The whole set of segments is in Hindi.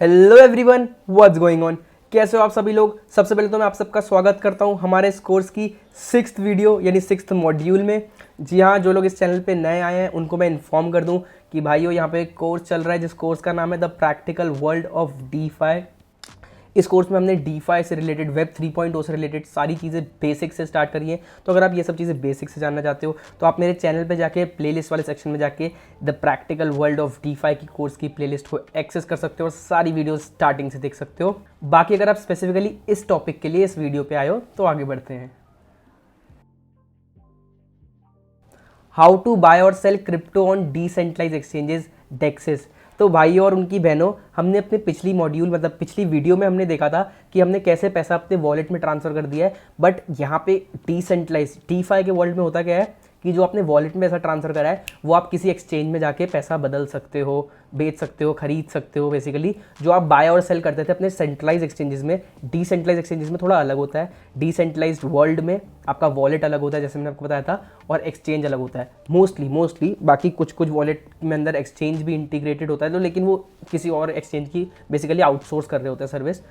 Hello everyone, what's going on. कैसे हो आप सभी लोग। सबसे पहले तो मैं आप सबका स्वागत करता हूं हमारे इस कोर्स की 6th वीडियो यानी 6th मॉड्यूल में। जी हाँ, जो लोग इस चैनल पे नए आए हैं उनको मैं इन्फॉर्म कर दूं कि भाइयों यहाँ पे एक कोर्स चल रहा है जिस कोर्स का नाम है the practical world of DeFi. इस कोर्स में हमने डीफाई से रिलेटेड वेब 3.0 से रिलेटेड सारी चीज़ें बेसिक से स्टार्ट करी हैं। तो अगर आप ये सब चीज़ें बेसिक से जानना चाहते हो तो आप मेरे चैनल पे जाके प्लेलिस्ट वाले सेक्शन में जाके the practical world of DeFi की कोर्स की प्लेलिस्ट को एक्सेस कर सकते हो और सारी वीडियो स्टार्टिंग से देख सकते हो। बाकी अगर आप स्पेसिफिकली इस टॉपिक के लिए इस वीडियो पे आए हो तो आगे बढ़ते हैं। हाउ टू बाय और sell crypto on decentralize exchanges dexes. तो भाई और उनकी बहनों, हमने अपने पिछली मॉड्यूल मतलब पिछली वीडियो में हमने देखा था कि हमने कैसे पैसा अपने वॉलेट में ट्रांसफर कर दिया है। बट यहाँ पे डिसेंट्रलाइज डीफाई के वर्ल्ड में होता क्या है कि जो आपने वॉलेट में पैसा ट्रांसफर करा है वो आप किसी एक्सचेंज में जाके पैसा बदल सकते हो, बेच सकते हो, खरीद सकते हो। बेसिकली जो आप बाय और सेल करते थे अपने सेंट्रलाइज एक्सचेंजेस में, डिसेंट्रलाइज एक्सचेंजेस में थोड़ा अलग होता है। डिसेंट्रलाइज्ड वर्ल्ड में आपका वॉलेट अलग होता है जैसे मैंने आपको बताया था, और एक्सचेंज अलग होता है मोस्टली। बाकी कुछ कुछ वॉलेट में अंदर एक्सचेंज भी इंटीग्रेटेड होता है तो, लेकिन वो किसी और एक्सचेंज की बेसिकली आउटसोर्स कर रहे होते हैं सर्विस।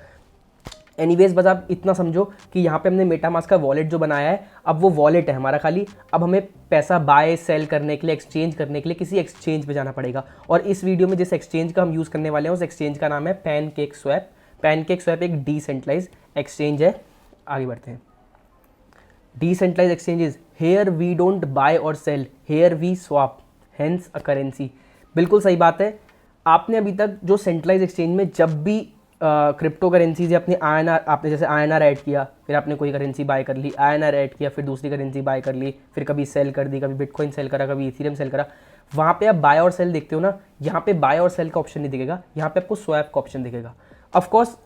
एनीवेज बस आप इतना समझो कि यहाँ पे हमने मेटामास्क का वॉलेट जो बनाया है, अब वो वॉलेट है हमारा खाली। अब हमें पैसा बाय सेल करने के लिए, एक्सचेंज करने के लिए किसी एक्सचेंज पे जाना पड़ेगा। और इस वीडियो में जिस एक्सचेंज का हम यूज़ करने वाले हैं उस एक्सचेंज का नाम है पैनकेक स्वैप। पैनकेक स्वैप एक डिसेंट्रलाइज एक्सचेंज है। आगे बढ़ते हैं। Decentralize exchanges, here we don't buy और sell, here we swap, hence a currency. बिल्कुल सही बात है। आपने अभी तक जो सेंट्रलाइज एक्सचेंज में जब भी क्रिप्टो करेंसीज या अपनी INR, आपने जैसे INR ऐड किया, फिर आपने कोई करेंसी बाय कर ली, INR ऐड किया, फिर दूसरी करेंसी बाय कर ली, फिर कभी सेल कर दी, कभी बिटकॉइन सेल करा, कभी इथेरियम सेल करा, वहाँ पे आप बाय और सेल देखते हो ना। यहाँ पे बाय और सेल का ऑप्शन नहीं दिखेगा, यहाँ पे आपको स्वैप का ऑप्शन दिखेगा। ऑफकोर्स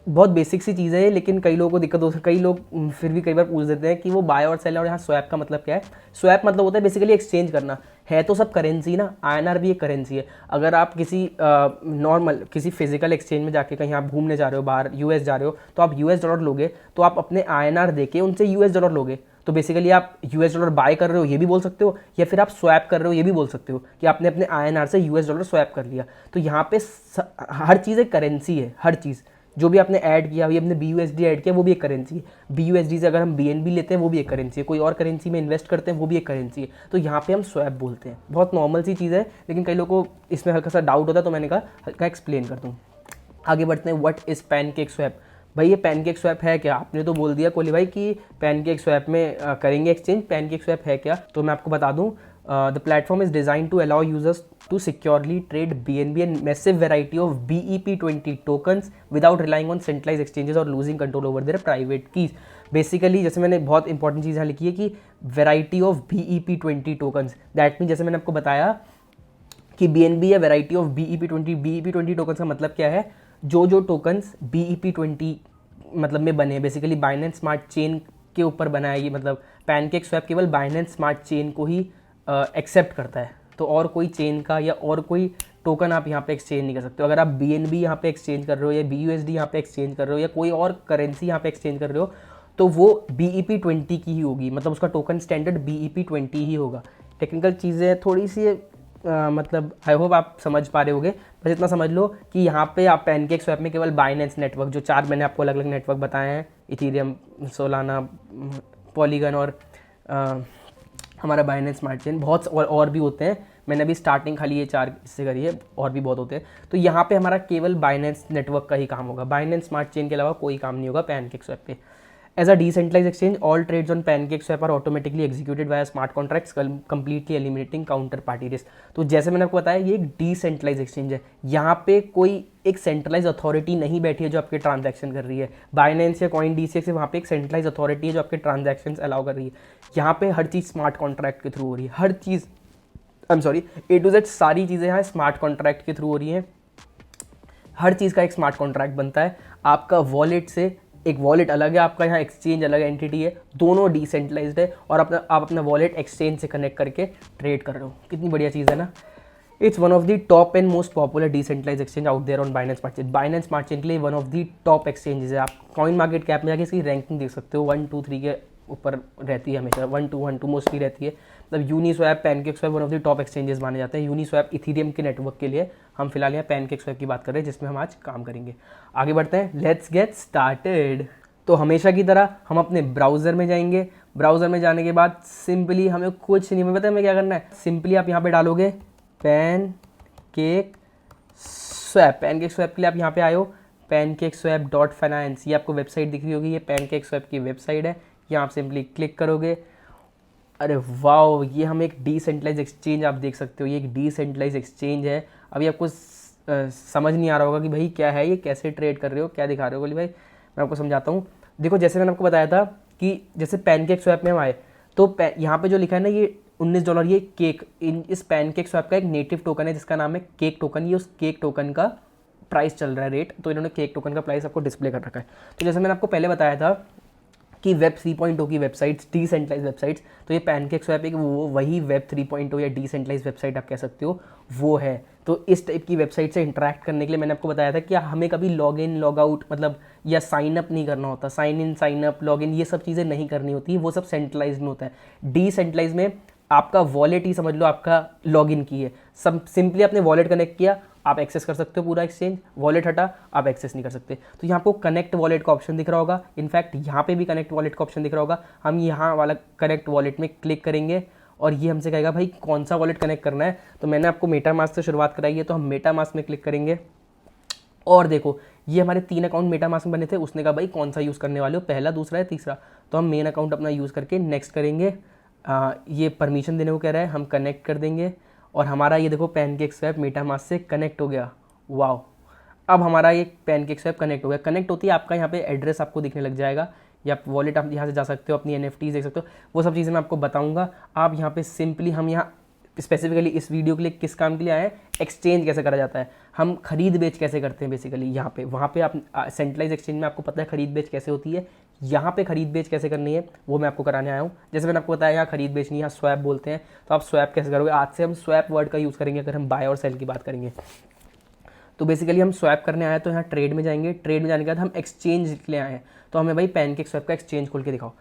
बहुत बेसिक सी चीज़ है, लेकिन कई लोगों को दिक्कत हो, कई लोग फिर भी कई बार पूछ देते हैं कि वो बाय और सेल और यहाँ स्वैप का मतलब क्या है। स्वैप मतलब होता है बेसिकली एक्सचेंज करना। है तो सब करेंसी ना, INR भी एक करेंसी है। अगर आप किसी नॉर्मल किसी फिजिकल एक्सचेंज में जाके कहीं आप घूमने जा रहे हो, बाहर US जा रहे हो, तो आप US डॉलर लोगे तो आप अपने INR देके उनसे US डॉलर लोगे। तो बेसिकली आप US डॉलर बाय कर रहे हो ये भी बोल सकते हो, या फिर आप स्वैप कर रहे हो ये भी बोल सकते हो कि आपने अपने INR से US डॉलर स्वैप कर लिया। तो यहाँ पे हर चीज़ एक करेंसी है। हर चीज़ जो भी आपने ऐड किया, अभी अपने BUSD ऐड किया, वो भी एक करेंसी है। BUSD से अगर हम BNB लेते हैं वो भी एक करेंसी है। कोई और करेंसी में इन्वेस्ट करते हैं वो भी एक करेंसी है। तो यहाँ पे हम स्वैप बोलते हैं। बहुत नॉर्मल सी चीज़ है, लेकिन कई लोगों को इसमें हल्का सा डाउट होता है, तो मैंने कहा हल्का एक्सप्लेन कर दूँ। आगे बढ़ते हैं। What is pancake swap. भाई ये पैनकेक स्वैप है क्या? आपने तो बोल दिया कोहली भाई कि पैनकेक स्वैप में करेंगे एक्सचेंज। पैनकेक स्वैप है क्या? तो मैं आपको बता दूं, the platform is design to allow users to securely trade BNB and massive variety of BEP20 tokens without relying on centralize exchanges और losing control over their private keys. Basically जैसे मैंने बहुत इंपॉर्टेंट चीज़ यहाँ लिखी है कि variety of BEP20 tokens, that mean जैसे मैंने आपको बताया कि BNB या वेराइटी ऑफ BEP20 टोकन्स का मतलब क्या है? जो टोकन्स BEP20 मतलब में बने, बेसिकली बाइनेंस स्मार्ट चेन के ऊपर बना है ये। मतलब पैनकेक स्वैप केवल बाइनेंस स्मार्ट चेन को ही एक्सेप्ट करता है, तो और कोई चेन का या और कोई टोकन आप यहाँ पे एक्सचेंज नहीं कर सकते हो। अगर आप BNB यहाँ पे एक्सचेंज कर रहे हो या BUSD यहाँ पे एक्सचेंज कर रहे हो या कोई और करेंसी यहाँ पे एक्सचेंज कर रहे हो तो वो BEP20 की ही होगी। मतलब उसका टोकन स्टैंडर्ड BEP20 ही होगा। टेक्निकल चीज़ें थोड़ी सी मतलब आई होप आप समझ पा रहे होगे। बस इतना समझ लो कि यहाँ पे आप पैनकेक स्वैप में केवल बाइनेंस नेटवर्क, जो 4 मैंने आपको अलग अलग नेटवर्क बताए हैं, इथेरियम, सोलाना, पॉलीगन और हमारा बाइनेंस स्मार्ट चेन, बहुत और भी होते हैं। मैंने अभी स्टार्टिंग खाली ये 4 इससे करी है, और भी बहुत होते हैं। तो यहाँ पे हमारा केवल बाइनेंस नेटवर्क का ही काम होगा। बाइनेंस स्मार्ट चेन के अलावा कोई काम नहीं होगा पैनकेक स्वैप पे। As a decentralized exchange, all trades on PancakeSwap are automatically executed via smart contracts, completely eliminating counterparty risk. तो जैसे मैंने आपको बताया ये एक डिसेंट्रलाइज एक्सचेंज है। यहाँ पे कोई एक सेंट्रलाइज अथॉरिटी नहीं बैठी है जो आपके ट्रांजैक्शन कर रही है। बाइनेंस या CoinDCX से वहाँ पे एक सेंट्रलाइज अथॉरिटी है जो आपके ट्रांजैक्शन अलाउ कर रही है। यहाँ पे हर चीज़ स्मार्ट कॉन्ट्रैक्ट के थ्रू हो रही है। हर चीज़, A to Z सारी चीज़ें यहाँ स्मार्ट कॉन्ट्रैक्ट के थ्रू हो रही हैं। हर चीज़ का एक स्मार्ट कॉन्ट्रैक्ट बनता है। आपका वॉलेट से एक वॉलेट अलग है, आपका यहाँ एक्सचेंज अलग एंटिटी है, दोनों डिसेंट्रलाइज्ड है, और आप अपना वॉलेट एक्सचेंज से कनेक्ट करके ट्रेड कर रहे हो। कितनी बढ़िया चीज़ है ना। It's one of the top and most popular decentralise exchange out there on Binance smart chain. Binance smart chain के लिए one of the top exchanges है। आप कॉइन मार्केट कैप में जाके इसकी रैंकिंग देख सकते हो, 1 2 3 के ऊपर रहती है हमेशा। 1 2 मोस्टली रहती है। मतलब Uniswap, pancake swap one of the top exchanges माने जाते हैं। यूनिस्वैप इथेरियम के नेटवर्क के लिए हम फिलहाल यहाँ पैनकेक की बात कर रहे हैं जिसमें हम आज काम करेंगे। आगे बढ़ते हैं, लेट्स गेट स्टार्टेड। तो हमेशा की तरह हम अपने ब्राउज़र में जाएंगे। ब्राउज़र में जाने के बाद सिंपली हमें कुछ नहीं पता हमें क्या करना है, सिंपली आप यहाँ पे डालोगे पैनकेक स्वैप। पैनकेक स्वैप के लिए आप यहाँ पे आए हो, pancakeswap.finance, ये आपको वेबसाइट दिख रही होगी, ये पैनकेक स्वैप की वेबसाइट है। यहाँ आप सिंपली क्लिक करोगे। अरे वाह, ये हम एक डिसेंट्रलाइज एक्सचेंज आप देख सकते हो, ये एक डिसेंट्रलाइज एक्सचेंज है। अभी आपको समझ नहीं आ रहा होगा कि भाई क्या है ये, कैसे ट्रेड कर रहे हो, क्या दिखा रहे हो। बोली भाई मैं आपको समझाता हूँ। देखो जैसे मैंने आपको बताया था कि जैसे पैनकेक स्वैप में हम आए तो यहाँ पे जो लिखा है ना ये $19, ये केक, इस पैनकेक स्वैप का एक नेटिव टोकन है जिसका नाम है केक टोकन। ये उस केक टोकन का प्राइस चल रहा है, रेट, तो इन्होंने केक टोकन का प्राइस आपको डिस्प्ले कर रखा है। तो जैसे मैंने आपको पहले बताया था कि वेब 3.0 की वेबसाइट्स, डिसेंट्रलाइज वेबसाइट्स, तो ये पैनकेक स्वैप एक वो वही वेब 3.0 या डिसेंट्रलाइज वेबसाइट आप कह सकते हो वो है। तो इस टाइप की वेबसाइट से इंटरेक्ट करने के लिए मैंने आपको बताया था कि हमें कभी लॉग इन लॉग आउट मतलब या साइन अप नहीं करना होता, sign in sign up log in ये सब चीज़ें नहीं करनी होती, वो सब सेंट्रलाइज में होता है। डिसेंट्रलाइज में आपका वॉलेट ही समझ लो आपका लॉगिन की है, सब सिंपली आपने वॉलेट कनेक्ट किया, आप एक्सेस कर सकते हो पूरा एक्सचेंज, वॉलेट हटा आप एक्सेस नहीं कर सकते। तो यहाँ आपको कनेक्ट वॉलेट का ऑप्शन दिख रहा होगा, इनफैक्ट यहाँ पे भी कनेक्ट वॉलेट का ऑप्शन दिख रहा होगा। हम यहाँ वाला कनेक्ट वॉलेट में क्लिक करेंगे और ये हमसे कहेगा भाई कौन सा वॉलेट कनेक्ट करना है। तो मैंने आपको मेटामास्क से शुरुआत कराई है, तो हम मेटामास्क में क्लिक करेंगे और देखो ये हमारे 3 अकाउंट मेटामास्क में बने थे। उसने कहा भाई कौन सा यूज़ करने वाले हो, पहला, दूसरा या तीसरा। तो हम मेन अकाउंट अपना यूज़ करके नेक्स्ट करेंगे। ये परमिशन देने को कह रहा है, हम कनेक्ट कर देंगे और हमारा ये देखो पैनकेक स्वैप मेटामास्क से कनेक्ट हो गया। वाह, अब हमारा ये पैनकेक स्वैप कनेक्ट हो गया। कनेक्ट होती है आपका यहाँ पे एड्रेस आपको दिखने लग जाएगा, या वॉलेट आप यहाँ से जा सकते हो, अपनी NFTs देख सकते हो, वो सब चीज़ें मैं आपको बताऊँगा। आप यहाँ पे सिंपली, हम यहाँ स्पेसिफिकली इस वीडियो के लिए किस काम के लिए आए हैं, एक्सचेंज कैसे करा जाता है, हम खरीद बेच कैसे करते हैं बेसिकली यहाँ पे। वहाँ पे आप सेंट्रलाइज एक्सचेंज में आपको पता है खरीद बेच कैसे होती है, यहाँ पे खरीद बेच कैसे करनी है वो मैं आपको कराने आया हूँ। जैसे मैंने आपको बताया यहाँ खरीद बेचनी, यहाँ स्वैप बोलते हैं, तो आप स्वैप कैसे करोगे। आज से हम स्वैप वर्ड का यूज़ करेंगे अगर हम बाय और सेल की बात करेंगे। तो बेसिकली हम स्वैप करने आए तो यहाँ ट्रेड में जाएंगे, ट्रेड में जाने के बाद हम एक्सचेंज के लिए आए हैं, तो हमें भाई पैनकेक स्वैप का एक्सचेंज खोल के दिखाओ।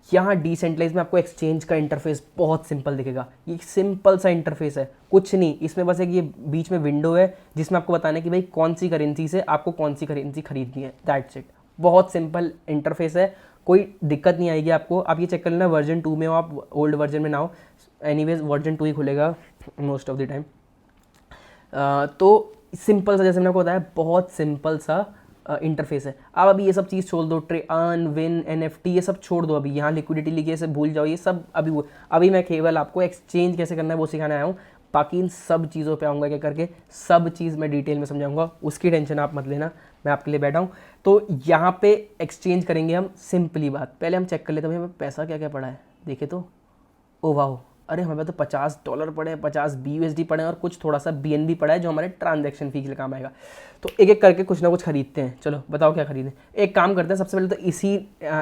यहाँ डिसेंट्रलाइज में आपको एक्सचेंज का इंटरफेस बहुत सिंपल दिखेगा, ये सिंपल सा इंटरफेस है, कुछ नहीं, इसमें बस एक ये बीच में विंडो है जिसमें आपको बताना है कि भाई कौन सी करेंसी से आपको कौन सी करेंसी खरीदनी है, दैट्स इट। बहुत सिंपल इंटरफेस है, कोई दिक्कत नहीं आएगी आपको। आप ये चेक कर लेना वर्जन 2 में हो, आप ओल्ड वर्जन में ना हो, एनीवेज वर्जन 2 ही खुलेगा मोस्ट ऑफ द टाइम। तो सिंपल सा, जैसे मैंने आपको बताया, बहुत सिंपल सा इंटरफेस है। आप अभी ये सब चीज़ छोड़ दो, अर्न विन NFT ये सब छोड़ दो, अभी यहाँ लिक्विडिटी लिखे से भूल जाओ, ये सब अभी मैं केवल आपको एक्सचेंज कैसे करना है वो सिखाने आया हूँ। बाकी इन सब चीज़ों पे आऊँगा क्या करके, सब चीज़ मैं डिटेल में समझाऊंगा, उसकी टेंशन आप मत लेना, मैं आपके लिए बैठा हूँ। तो यहाँ पे एक्सचेंज करेंगे हम। सिंपली बात, पहले हम चेक कर लेते हैं हमें पैसा क्या क्या पड़ा है। देखे तो ओ वाह, अरे हमें तो $50 पड़े हैं, 50 BUSD पड़े हैं और कुछ थोड़ा सा BNB पड़ा है जो हमारे ट्रांजैक्शन फी के लिए काम आएगा। तो एक एक करके कुछ ना कुछ खरीदते हैं। चलो बताओ क्या खरीदें। एक काम करते हैं, सबसे पहले तो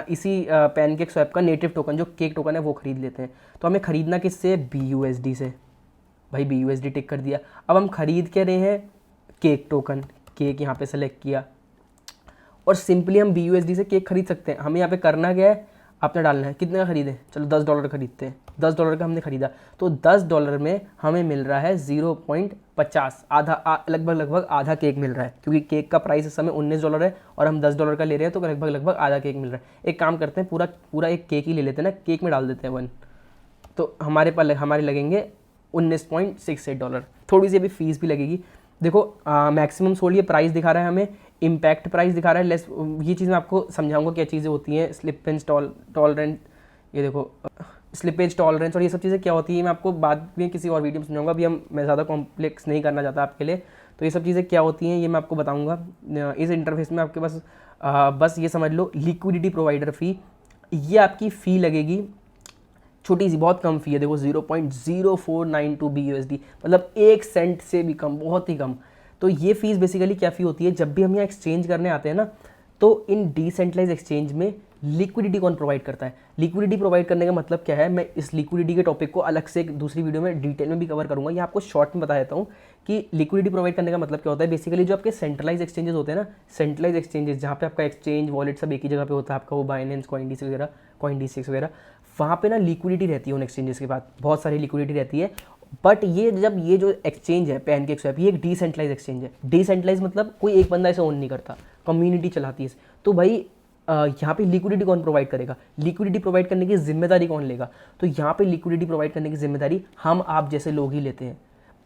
इसी पैनकेक स्वैप का नेटिव टोकन जो केक टोकन है वो खरीद लेते हैं। तो हमें खरीदना किससे, BUSD से। भाई BUSD टिक कर दिया। अब हम खरीद के रहे हैं केक टोकन, केक यहाँ पे सेलेक्ट किया और सिंपली हम BUSD से केक खरीद सकते हैं। हमें यहाँ पे करना क्या है, आपने डालना है कितने का खरीदें, चलो $10 खरीदते हैं। $10 का हमने खरीदा, तो $10 में हमें मिल रहा है 0.50, आधा, लगभग आधा केक मिल रहा है, क्योंकि केक का प्राइस इस समय $19 है और हम $10 का ले रहे हैं, तो लगभग आधा केक मिल रहा है। एक काम करते हैं, पूरा एक केक ही ले लेते हैं ना, केक में डाल देते हैं 1, तो हमारे लगेंगे $19.68। थोड़ी सी अभी फीस भी लगेगी। देखो मैक्सिमम सोल्ड ये प्राइस दिखा रहा है, हमें इम्पैक्ट प्राइस दिखा रहा है लेस। ये चीज़ मैं आपको समझाऊंगा क्या चीज़ें होती हैं, स्लिपेज टॉलरेंस, ये देखो स्लिपेज टॉलरेंस और ये सब चीज़ें क्या होती है, मैं आपको बाद में किसी और वीडियो में समझाऊंगा। अभी मैं ज़्यादा कॉम्प्लेक्स नहीं करना चाहता आपके लिए, तो ये सब चीज़ें क्या होती हैं ये मैं आपको बताऊँगा। इस इंटरफेस में आपके पास बस ये समझ लो लिक्विडिटी प्रोवाइडर फ़ी, ये आपकी फ़ी लगेगी, छोटी सी बहुत कम फ़ी है, देखो 0.0492 BUSD, मतलब 1 सेंट से भी कम, बहुत ही कम। तो ये फीस बेसिकली क्या फ़ी होती है, जब भी हम यहाँ एक्सचेंज करने आते हैं ना, तो इन डिसेंट्रलाइज एक्सचेंज में लिक्विडिटी कौन प्रोवाइड करता है। लिक्विडिटी प्रोवाइड करने का मतलब क्या है, मैं इस लिक्विडिटी के टॉपिक को अलग से एक दूसरी वीडियो में डिटेल में भी कवर करूंगा। यहाँ आपको शॉर्ट में बता देता हूँ कि लिक्विडिटी प्रोवाइड करने का मतलब क्या होता है। बेसिकली जो आपके सेंट्रलाइज एक्सचेंजेस होते हैं ना, सेंट्रलाइज एक्सचेंजेस जहाँ पे आपका एक्सचेंज वॉलेट सब एक ही जगह पे होता है, आपका वो बाइनेंस, CoinDesk वगैरह, वहाँ पे ना लिक्विडिटी रहती है उन एक्सचेंजेस के बाद, बहुत सारी लिक्विडिटी रहती है। बट ये जब ये जो एक्सचेंज है पैनकेक स्वैप, ये एक डिसेंट्रलाइज एक्सचेंज है। डिसेंट्रलाइज मतलब कोई एक बंदा इसे ओन नहीं करता, कम्युनिटी चलाती है। तो भाई यहाँ पे लिक्विडिटी कौन प्रोवाइड करेगा, लिक्विडिटी प्रोवाइड करने की जिम्मेदारी कौन लेगा, तो यहाँ पे लिक्विडिटी प्रोवाइड करने की जिम्मेदारी हम आप जैसे लोग ही लेते हैं।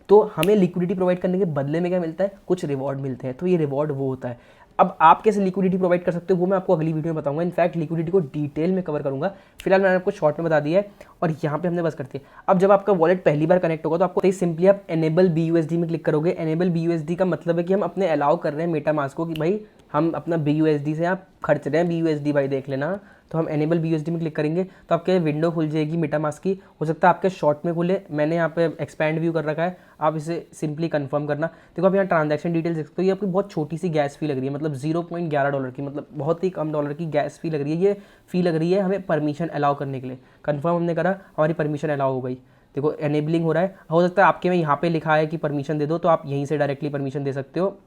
तो हमें लिक्विडिटी प्रोवाइड करने के बदले में क्या मिलता है, कुछ रिवॉर्ड मिलते हैं। तो ये रिवॉर्ड वो होता है। अब आप कैसे लिक्विडिटी प्रोवाइड कर सकते हो वो मैं आपको अगली वीडियो में बताऊंगा। इनफैक्ट लिक्विडिटी को डिटेल में कवर करूंगा, फिलहाल मैंने आपको शॉर्ट में बता दिया है। और यहाँ पे हमने बस करते हैं। अब जब आपका वॉलेट पहली बार कनेक्ट होगा तो आपको सिंपली आप एनेबल BUSD में क्लिक करोगे। एनेबल BUSD का मतलब है कि हम अपने अलाउ कर रहे हैं मेटामास्क को कि भाई हम अपना BUSD से आप खर्च रहे हैं, BUSD भाई देख लेना। तो हम एनेबल BUSD में क्लिक करेंगे तो आपके विंडो खुल जाएगी मेटामास्क की। हो सकता है आपके शॉर्ट में खुले, मैंने यहाँ पे एक्सपैंड व्यू कर रखा है, आप इसे सिंपली कंफर्म करना। देखो आप यहाँ ट्रांजैक्शन डिटेल्स देख सकते हो। ये आपकी बहुत छोटी सी गैस फी लग रही है, मतलब $0.11 की, मतलब बहुत ही कम डॉलर की गैस फी लग रही है। ये फी लग रही है हमें परमिशन अलाउ करने के लिए। कंफर्म हमने करा, हमारी परमिशन अलाउ हो गई। देखो एनेबलिंग हो रहा है। हो सकता है आपके में यहाँ पे लिखा है कि परमिशन दे दो, तो आप यहीं से डायरेक्टली परमिशन दे सकते हो।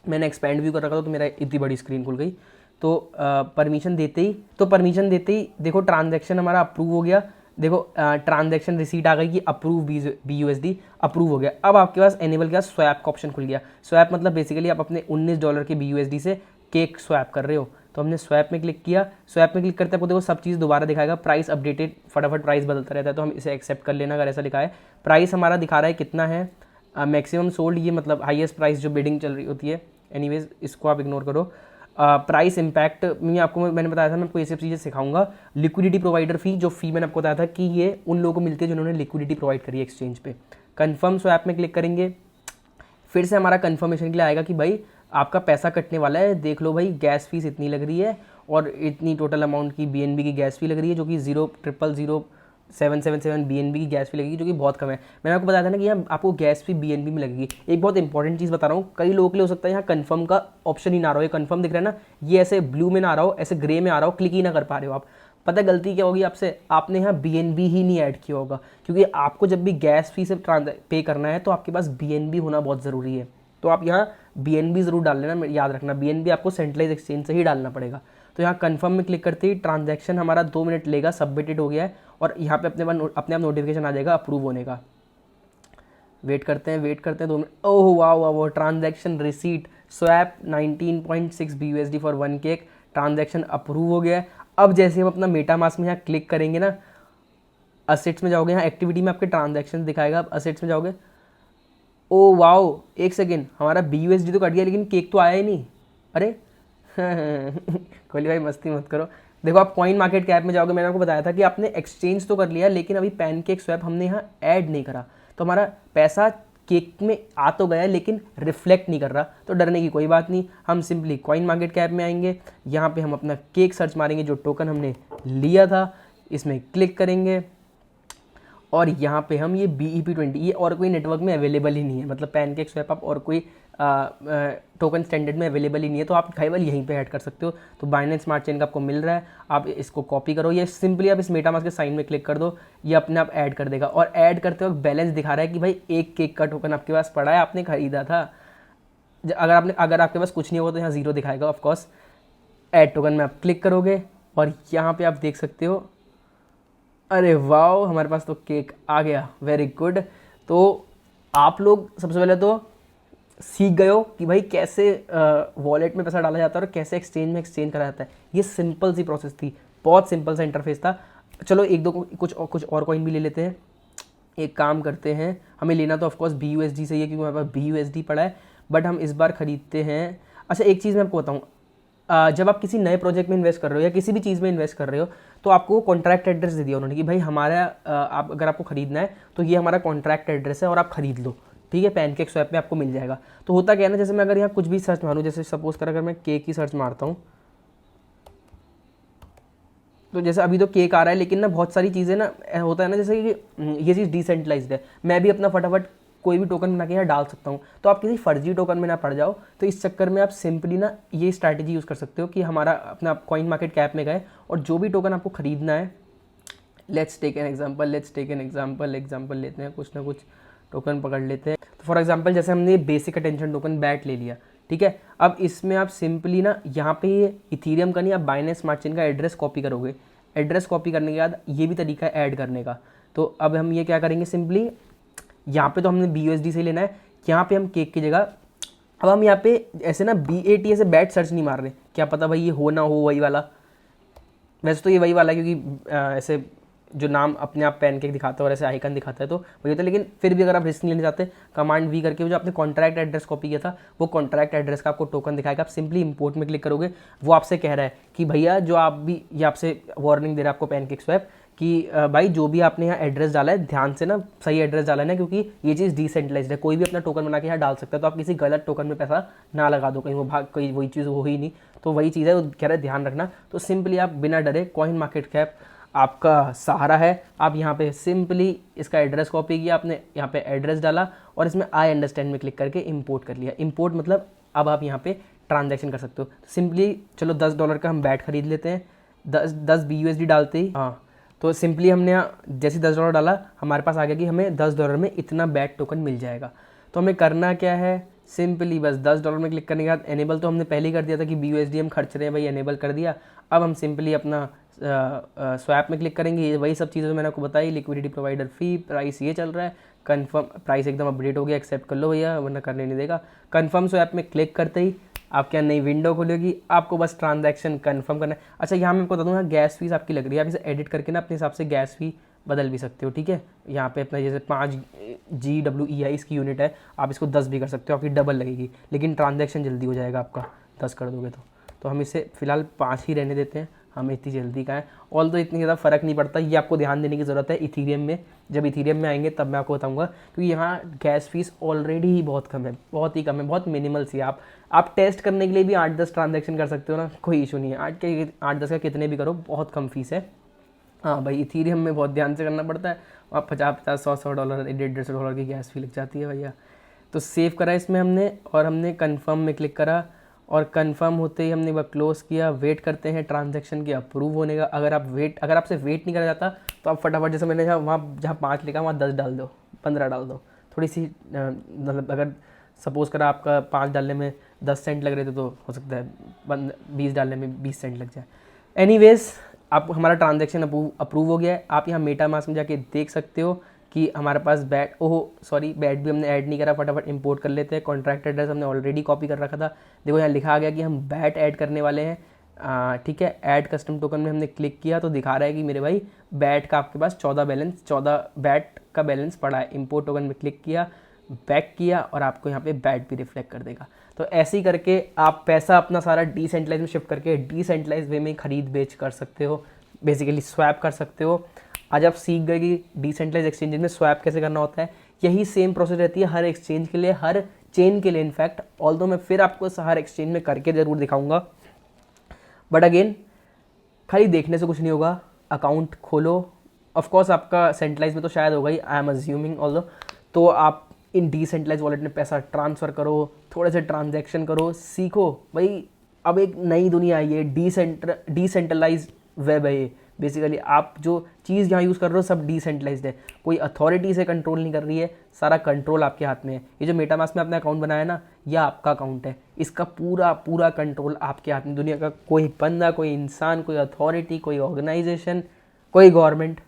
मैंने एक्सपैंड व्यू कर रखा था तो मेरा इतनी बड़ी स्क्रीन खुल गई। तो परमिशन देते ही देखो ट्रांजैक्शन हमारा अप्रूव हो गया। देखो ट्रांजैक्शन रिसीट आ गई कि अप्रूव BUSD अप्रूव हो गया। अब आपके पास एनेबल के पास स्वैप का ऑप्शन खुल गया। स्वैप मतलब बेसिकली आप अपने $19 के BUSD से केक स्वैप कर रहे हो। तो हमने स्वैप में क्लिक किया। स्वैप में क्लिक करते आपको देखो सब चीज़ दोबारा दिखाएगा, प्राइस अपडेटेड, फटाफट प्राइस बदलता रहता है। तो हम इसे एक्सेप्ट कर लेना अगर ऐसा लिखा है। प्राइस हमारा दिखा रहा है कितना है, मैक्सिमम सोल्ड, ये मतलब हाईएस्ट प्राइस जो बिडिंग चल रही होती है। एनीवेज इसको आप इग्नोर करो। प्राइस इम्पैक्ट मैंने बताया था, मैं आपको ये सब चीज़ें सिखाऊंगा। लिक्विडिटी प्रोवाइडर फी, जो फी मैंने आपको बताया था कि ये उन लोगों को मिलती है जिन्होंने लिक्विडिटी प्रोवाइड करी है एक्सचेंज पे। कन्फर्म स्वैप में क्लिक करेंगे, फिर से हमारा कन्फर्मेशन के लिए आएगा कि भाई आपका पैसा कटने वाला है, देख लो भाई गैस फीस इतनी लग रही है और इतनी टोटल अमाउंट की BNB की गैस फी लग रही है, जो कि 0,00777 BNB की गैस फी लगेगी, जो कि बहुत कम है। मैंने आपको बताया था ना कि यहाँ आपको गैस फी BNB में लगेगी। एक बहुत इंपॉर्टेंट चीज़ बता रहा हूँ, कई लोगों के लिए हो सकता है यहाँ कन्फर्म का ऑप्शन ही ना रहा हो। ये कन्फर्म दिख रहा है ना, ये ऐसे ब्लू में ना रहा हो, ऐसे ग्रे में आ रहा हो, क्लिक ही ना कर पा रहे हो आप। पता गलती क्या होगी आपसे, आपने यहाँ BNB ही नहीं ऐड किया होगा, क्योंकि आपको जब भी गैस फी से पे करना है तो आपके पास BNB होना बहुत ज़रूरी है। तो आप यहाँ BNB ज़रूर डाल लेना, याद रखना BNB आपको सेंट्रलाइज एक्सचेंज से ही डालना पड़ेगा। तो यहाँ कन्फर्म में क्लिक करते ही ट्रांजैक्शन हमारा 2 मिनट लेगा, सबमिटेड हो गया है और यहाँ पे अपने आप नोटिफिकेशन आ जाएगा अप्रूव होने का। वेट करते हैं 2 मिनट। ओह वाह, transaction receipt swap 19.6 BUSD for 1 cake, transaction approve हो गया है। अब जैसे हम अपना मेटामास्क में यहाँ क्लिक करेंगे ना, असेट्स में जाओगे, यहाँ एक्टिविटी में आपके ट्रांजैक्शन दिखाएगा। आप असेट्स में जाओगे, ओ वाओ, एक सेकेंड, हमारा BUSD तो कट गया लेकिन केक तो आया ही नहीं। अरे कोहली भाई मस्ती मत करो। देखो आप कॉइन मार्केट कैप में जाओगे, मैंने आपको बताया था कि आपने एक्सचेंज तो कर लिया लेकिन अभी पैनकेक स्वैप हमने यहाँ ऐड नहीं करा, तो हमारा पैसा केक में आ तो गया लेकिन रिफ्लेक्ट नहीं कर रहा। तो डरने की कोई बात नहीं, हम सिंपली कॉइन मार्केट कैप में आएंगे, यहाँ पे हम अपना केक सर्च मारेंगे, जो टोकन हमने लिया था इसमें क्लिक करेंगे और यहाँ पे हम ये BEP20, ये और कोई नेटवर्क में अवेलेबल ही नहीं है, मतलब पैनकेक स्वैप आप और कोई टोकन स्टैंडर्ड में अवेलेबल ही नहीं है, तो आप केवल यहीं पे ऐड कर सकते हो। तो बाइनेंस स्मार्ट चेन का आपको मिल रहा है, आप इसको कॉपी करो, ये सिंपली आप इस मेटामास्क के साइन में क्लिक कर दो, ये अपने आप ऐड कर देगा। और ऐड करते वक्त बैलेंस दिखा रहा है कि भाई एक केक का टोकन आपके पास पड़ा है, आपने खरीदा था। अगर आपके पास कुछ नहीं होगा तो यहाँ 0 दिखाएगा ऑफकोर्स। ऐड टोकन में आप क्लिक करोगे और यहाँ पर आप देख सकते हो, अरे वाह, हमारे पास तो केक आ गया, वेरी गुड। तो आप लोग सबसे पहले तो सीख गए हो कि भाई कैसे वॉलेट में पैसा डाला जाता है और कैसे एक्सचेंज में एक्सचेंज करा जाता है। ये सिंपल सी प्रोसेस थी, बहुत सिंपल सा इंटरफेस था। चलो एक दो कुछ और कॉइन भी ले लेते हैं। एक काम करते हैं, हमें लेना तो ऑफकोर्स BUSD से ही है क्योंकि हमारे पास BUSD पड़ा है, बट हम इस बार खरीदते हैं। अच्छा एक चीज़ मैं आपको बताऊँ, जब आप किसी नए प्रोजेक्ट में इन्वेस्ट कर रहे हो या किसी भी चीज़ में इन्वेस्ट कर रहे हो तो आपको कॉन्ट्रैक्ट एड्रेस दे दिया उन्होंने कि भाई हमारा अगर आपको खरीदना है तो ये हमारा कॉन्ट्रैक्ट एड्रेस है और आप खरीद लो, ठीक है, पैनकेक स्वैप में आपको मिल जाएगा। तो होता क्या है ना, जैसे मैं अगर यहाँ कुछ भी सर्च मारूँ, जैसे सपोज कर अगर मैं केक की सर्च मारता हूँ, तो जैसे अभी तो केक आ रहा है लेकिन ना बहुत सारी चीज़ें ना होता है ना, जैसे कि ये चीज़ डिसेंट्रलाइज्ड है, मैं भी अपना फटाफट कोई भी टोकन बना के यहाँ डाल सकता हूँ, तो आप किसी फर्जी टोकन में ना पड़ जाओ। तो इस चक्कर में आप सिंपली ना ये स्ट्रैटेजी यूज़ कर सकते हो कि हमारा अपना कॉइन मार्केट कैप में गए और जो भी टोकन आपको खरीदना है, लेट्स टेक एन एग्जाम्पल लेते हैं, कुछ ना कुछ टोकन पकड़ लेते हैं। तो फॉर एग्जाम्पल जैसे हमने बेसिक अटेंशन टोकन बैट ले लिया, ठीक है। अब इसमें आप सिंपली ना यहाँ पे ये इथीरियम का नहीं, आप बाइनेंस स्मार्ट चेन का एड्रेस कॉपी करोगे। एड्रेस कॉपी करने के बाद ये भी तरीका है ऐड करने का। तो अब हम ये क्या करेंगे, सिंपली यहाँ पे तो हमने BUSD से लेना है, यहाँ पे हम केक की जगह अब हम यहाँ पे ऐसे ना BAT ऐसे बैट सर्च नहीं मार रहे, क्या पता भाई ये हो ना हो वही वाला। वैसे तो ये वही वाला है क्योंकि ऐसे जो नाम अपने आप पैनकेक दिखाता है और ऐसे आइकन दिखाता है तो वही होता है, लेकिन फिर भी अगर आप रिस्क नहीं लेना चाहते, कमांड V करके जो आपने कॉन्ट्रैक्ट एड्रेस कॉपी किया था वो कॉन्ट्रैक्ट एड्रेस का आपको टोकन दिखाएगा। आप सिंपली इंपोर्ट में क्लिक करोगे, वो आपसे कह रहा है कि भैया जो आप भी, ये आपसे वार्निंग दे रहा है आपको पैनकेक स्वैप कि भाई जो भी आपने यहाँ एड्रेस डाला है ध्यान से ना सही एड्रेस डाला है ना, क्योंकि ये चीज़ डिसेंट्रलाइज्ड है, कोई भी अपना टोकन बना के यहाँ डाल सकता है, तो आप किसी गलत टोकन में पैसा ना लगा दो, कहीं वो भाग कोई वही चीज़ हो ही नहीं। तो वही चीज़ है, वो कह रहा है ध्यान रखना। तो सिंपली आप बिना डरे, कॉइन मार्केट कैप आपका सहारा है, आप यहाँ पे सिंपली इसका एड्रेस कॉपी किया आपने, यहाँ पे एड्रेस डाला और इसमें आई अंडरस्टैंड में क्लिक करके इंपोर्ट कर लिया। इंपोर्ट मतलब अब आप यहाँ पे ट्रांजैक्शन कर सकते हो। सिंपली चलो $10 का हम बैट खरीद लेते हैं, 10 BUSD डालते ही, हाँ तो सिंपली हमने जैसे $10 डाला हमारे पास आ गया कि हमें $10 में इतना बैट टोकन मिल जाएगा। तो हमें करना क्या है, सिंपली बस $10 में क्लिक करने के बाद एनेबल तो हमने पहले ही कर दिया था कि BUSD हम खर्च रहे हैं भाई, एनेबल कर दिया। अब हम सिंपली अपना स्वैप में क्लिक करेंगे, ये वही सब चीज़ें मैंने आपको बताई, लिक्विडिटी प्रोवाइडर फी, प्राइस ये चल रहा है, कन्फर्म प्राइस एकदम अपडेट हो गया, एक्सेप्ट कर लो भैया वरना करने नहीं देगा। कन्फर्म स्वैप में क्लिक करते ही आपके यहाँ नई विंडो खुलेगी, आपको बस ट्रांजैक्शन कन्फर्म करना है। अच्छा यहाँ मैं आपको बता दूँ, यहाँ गैस फीस आपकी लग रही है, आप इसे एडिट करके ना अपने हिसाब से गैस फी बदल भी सकते हो, ठीक है। यहाँ पे अपना जैसे 5 GWEI इसकी यूनिट है, आप इसको 10 भी कर सकते हो, आपकी डबल लगेगी, लेकिन ट्रांजैक्शन जल्दी हो जाएगा आपका 10 कर दोगे तो हम इसे फिलहाल 5 ही रहने देते हैं, हमें इतनी जल्दी का है। ऑल तो इतनी ज़्यादा फ़र्क नहीं पड़ता, ये आपको ध्यान देने की ज़रूरत है इथीरियम में। जब इथीरियम में आएंगे तब मैं आपको बताऊंगा, क्योंकि यहाँ गैस फीस ऑलरेडी ही बहुत कम है, बहुत ही कम है, बहुत मिनिमल सी। आप टेस्ट करने के लिए भी 8-10 ट्रांजैक्शन कर सकते हो ना, कोई इशू नहीं है। 8-10 का कितने भी करो, बहुत कम फीस है। हाँ भाई इथीरियम में बहुत ध्यान से करना पड़ता है, वहाँ 50-50 100-100 डॉलर $150 की गैस फी लग जाती है भैया। तो सेव करा इसमें हमने, और हमने कन्फर्म में क्लिक करा, और कंफर्म होते ही हमने वह क्लोज़ किया। वेट करते हैं ट्रांजैक्शन के अप्रूव होने का। अगर आपसे वेट नहीं करा जाता तो आप फटाफट, जैसे मैंने जहाँ 5 लिखा वहाँ 10 डाल दो, 15 डाल दो, थोड़ी सी मतलब अगर सपोज़ करा आपका 5 डालने में 10 सेंट लग रहे थे तो हो सकता है 20 डालने में 20 सेंट लग जाए। एनीवेज आप हमारा ट्रांजैक्शन अप्रूव हो गया है। आप यहाँ मेटामास्क में जाके देख सकते हो कि हमारे पास बैट भी हमने ऐड नहीं करा, फटाफट इंपोर्ट कर लेते हैं। कॉन्ट्रैक्ट एड्रेस हमने ऑलरेडी कॉपी कर रखा था, देखो यहाँ लिखा आ गया कि हम बैट ऐड करने वाले हैं, ठीक है। ऐड कस्टम टोकन में हमने क्लिक किया तो दिखा रहा है कि मेरे भाई बैट का आपके पास 14 बैट का बैलेंस पड़ा है। इंपोर्ट टोकन में क्लिक किया, बैक किया, और आपको यहाँ पे बैट भी रिफ्लेक्ट कर देगा। तो ऐसे ही करके आप पैसा अपना सारा डिसेंट्रलाइज में शिफ्ट करके डिसेंट्रलाइज वे में खरीद बेच कर सकते हो, बेसिकली स्वैप कर सकते हो। आज आप सीख गए कि डिसेंट्रलाइज एक्सचेंज में स्वैप कैसे करना होता है। यही सेम प्रोसेस रहती है हर एक्सचेंज के लिए, हर चेन के लिए इनफैक्ट। ऑल्दो मैं फिर आपको हर एक्सचेंज में करके ज़रूर दिखाऊंगा, बट अगेन खाली देखने से कुछ नहीं होगा। अकाउंट खोलो, ऑफकोर्स आपका सेंट्रलाइज में तो शायद होगा ही, आई एम अज्यूमिंग ऑल्दो। तो आप इन डिसेंट्रलाइज वॉलेट में पैसा ट्रांसफ़र करो, थोड़े से ट्रांजैक्शन करो, सीखो भाई। अब एक नई दुनिया आई है, डिसेंट्रलाइज वेब है ये। बेसिकली आप जो चीज़ यहाँ यूज़ कर रहे हो सब डिसेंट्रलाइज्ड है, कोई अथॉरिटी से कंट्रोल नहीं कर रही है, सारा कंट्रोल आपके हाथ में है। ये जो मेटामास्क में आपने अकाउंट बनाया ना, ये आपका अकाउंट है, इसका पूरा कंट्रोल आपके हाथ में। दुनिया का कोई बंदा, कोई इंसान, कोई अथॉरिटी, कोई ऑर्गेनाइजेशन, कोई गवर्नमेंट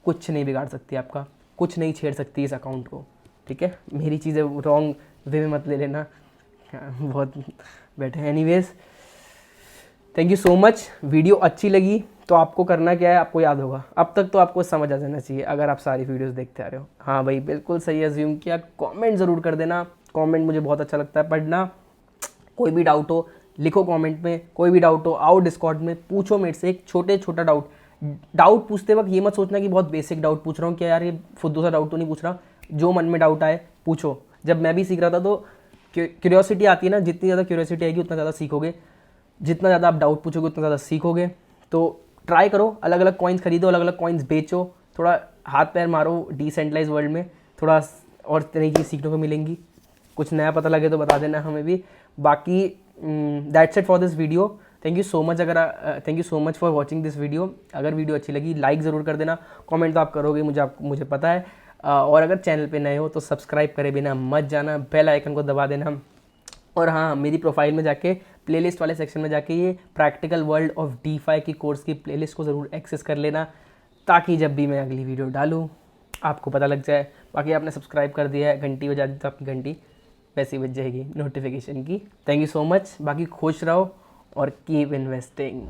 कुछ नहीं बिगाड़ सकती आपका, कुछ नहीं छेड़ सकती इस अकाउंट को, ठीक है। मेरी चीज़ें रॉन्ग वे में मत ले लेना, बहुत बैठे। Anyways thank you so much. Video अच्छी लगी तो आपको करना क्या है, आपको याद होगा, अब तक तो आपको समझ आ जाना चाहिए अगर आप सारी वीडियोस देखते आ रहे हो। हाँ भाई बिल्कुल सही अज्यूम किया। कमेंट ज़रूर कर देना, कमेंट मुझे बहुत अच्छा लगता है पढ़ना। कोई भी डाउट हो लिखो कमेंट में, कोई भी डाउट हो आओ डिस्कॉर्ड में पूछो मेरे से। एक छोटा डाउट पूछते वक्त ये मत सोचना कि बहुत बेसिक डाउट पूछ रहा हूँ, क्या यार ये फुद्दू सा डाउट तो नहीं पूछ रहा। जो मन में डाउट आए पूछो। जब मैं भी सीख रहा था तो क्यूरियोसिटी आती है ना, जितनी ज़्यादा क्यूरियोसिटी आएगी उतना ज़्यादा सीखोगे, जितना ज़्यादा आप डाउट पूछोगे उतना ज़्यादा सीखोगे। तो ट्राई करो, अलग अलग कॉइन्स खरीदो, अलग अलग कॉइन्स बेचो, थोड़ा हाथ पैर मारो डिसेंट्रलाइज वर्ल्ड में, थोड़ा और तरह की सीखने को मिलेंगी। कुछ नया पता लगे तो बता देना हमें भी। बाकी that's it for this video. Thank you so much for watching this video. अगर वीडियो अच्छी लगी लाइक ज़रूर कर देना, कमेंट तो आप करोगे मुझे पता है। और अगर चैनल पे नए हो तो सब्सक्राइब करे बिना मत जाना, बेल आइकन को दबा देना। और हाँ, मेरी प्रोफाइल में जाके प्लेलिस्ट वाले सेक्शन में जाके ये प्रैक्टिकल वर्ल्ड ऑफ DeFi की कोर्स की प्लेलिस्ट को ज़रूर एक्सेस कर लेना, ताकि जब भी मैं अगली वीडियो डालूँ आपको पता लग जाए। बाकी आपने सब्सक्राइब कर दिया है, घंटी बजा दी तो आपकी घंटी वैसे ही बज जाएगी नोटिफिकेशन की। Thank you so much. बाकी खुश रहो और कीप इन्वेस्टिंग।